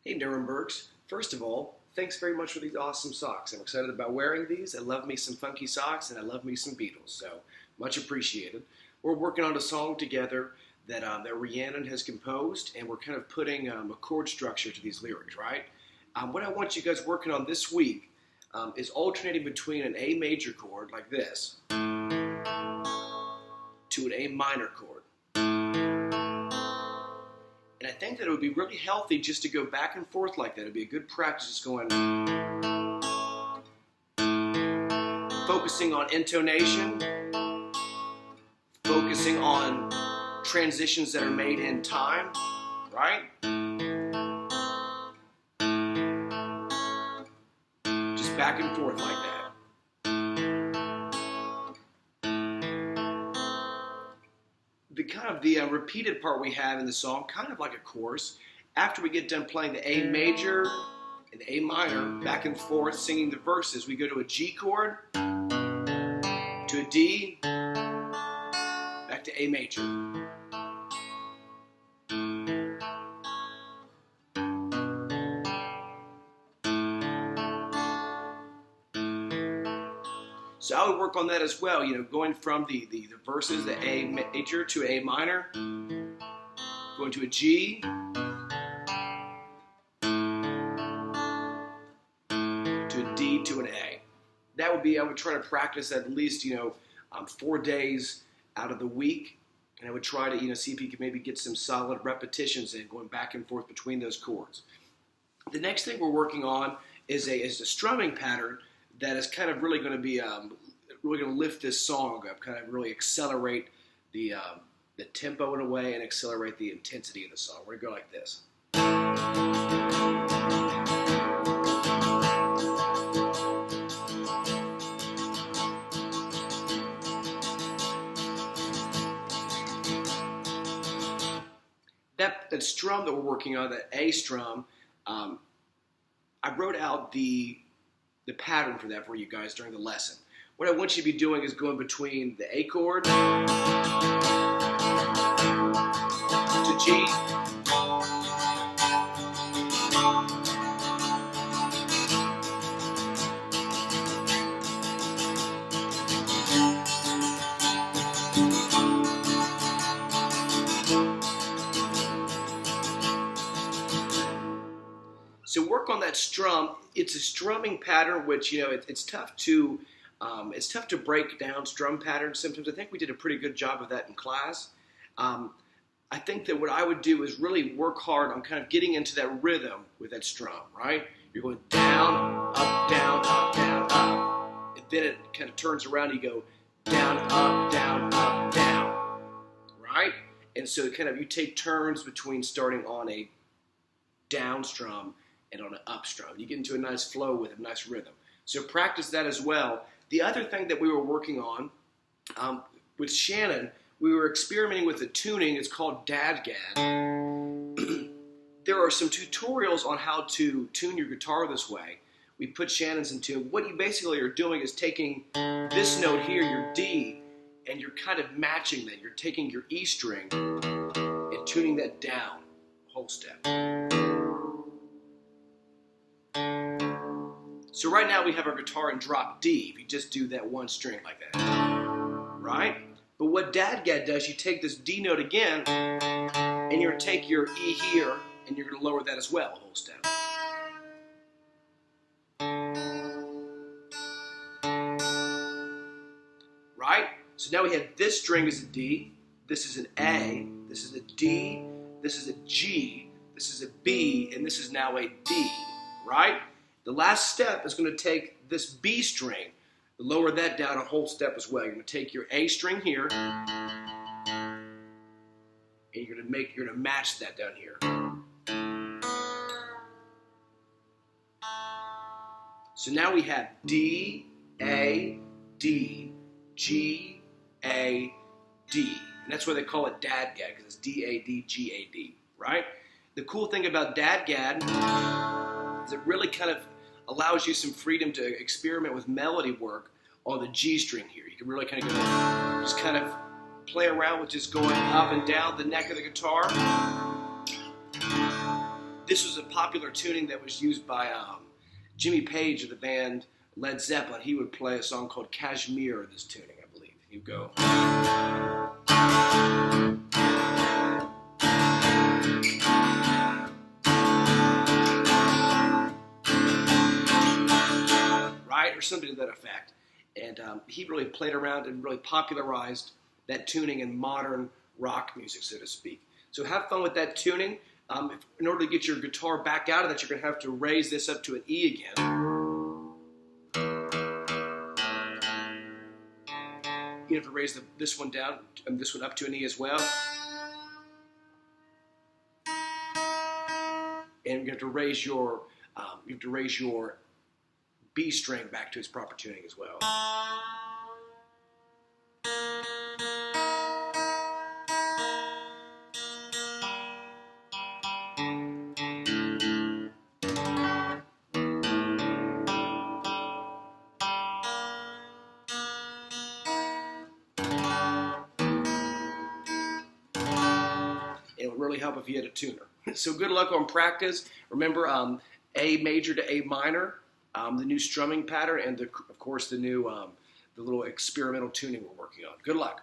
Hey Nurembergs, first of all, thanks very much for these awesome socks. I'm excited about wearing these. I love me some funky socks and I love me some Beatles, so much appreciated. We're working on a song together that Rhiannon has composed, and we're kind of putting a chord structure to these lyrics, right? What I want you guys working on this week is alternating between an A major chord like this to an A minor chord. And I think that it would be really healthy just to go back and forth like that. It would be a good practice just going, focusing on intonation, focusing on transitions that are made in time, right? Just back and forth like that. The repeated part we have in the song, kind of like a chorus, after we get done playing the A major and the A minor, back and forth, singing the verses, we go to a G chord, to a D, back to A major. So I would work on that as well, going from the verses, the A major to A minor, going to a G, to a D, to an A. That would be, I would try to practice at least, 4 days out of the week, and I would try to, see if you could maybe get some solid repetitions in, going back and forth between those chords. The next thing we're working on is a strumming pattern that is kind of really going to be really going to lift this song up, kind of really accelerate the tempo in a way and accelerate the intensity of the song. We're going to go like this. That strum that we're working on, that A strum, I wrote out the pattern for that for you guys during the lesson. What I want you to be doing is going between the A chord to G, so work on that strum. It's a strumming pattern, which it's tough to break down strum patterns. Sometimes I think we did a pretty good job of that in class. I think that what I would do is really work hard on kind of getting into that rhythm with that strum. Right? You're going down, up, down, up, down, up, and then it kind of turns around. And you go down, up, down, up, down. Right? And so you take turns between starting on a down strum and on an up strum. You get into a nice flow with a nice rhythm. So practice that as well. The other thing that we were working on with Shannon, we were experimenting with the tuning. It's called Dadgad. There are some tutorials on how to tune your guitar this way. We put Shannon's in tune. What you basically are doing is taking this note here, your D, and you're kind of matching that. You're taking your E string and tuning that down a whole step. So right now we have our guitar in drop D, if you just do that one string like that, right? But what Dadgad does, you take this D note again, and you're going to take your E here, and you're going to lower that as well, a whole step. Right? So now we have this string is a D, this is an A, this is a D, this is a G, this is a B, and this is now a D, right? The last step is going to take this B string, lower that down a whole step as well. You're going to take your A string here, and you're going to match that down here. So now we have D, A, D, G, A, D. And that's why they call it Dadgad, because it's D, A, D, G, A, D, right? The cool thing about Dadgad is it really kind of allows you some freedom to experiment with melody work on the G string here. You can really kind of just kind of play around with just going up and down the neck of the guitar. This was a popular tuning that was used by Jimmy Page of the band Led Zeppelin. He would play a song called Kashmir in this tuning, I believe. You go. Right? Or something to that effect. And he really played around and really popularized that tuning in modern rock music, so to speak. So have fun with that tuning. In order to get your guitar back out of that, you're going to have to raise this up to an E again. You have to raise this one down and this one up to an E as well. And you have to raise your B string back to its proper tuning as well. It would really help if you had a tuner. So good luck on practice. Remember, A major to A minor, the new strumming pattern, and of course the new the little experimental tuning we're working on. Good luck.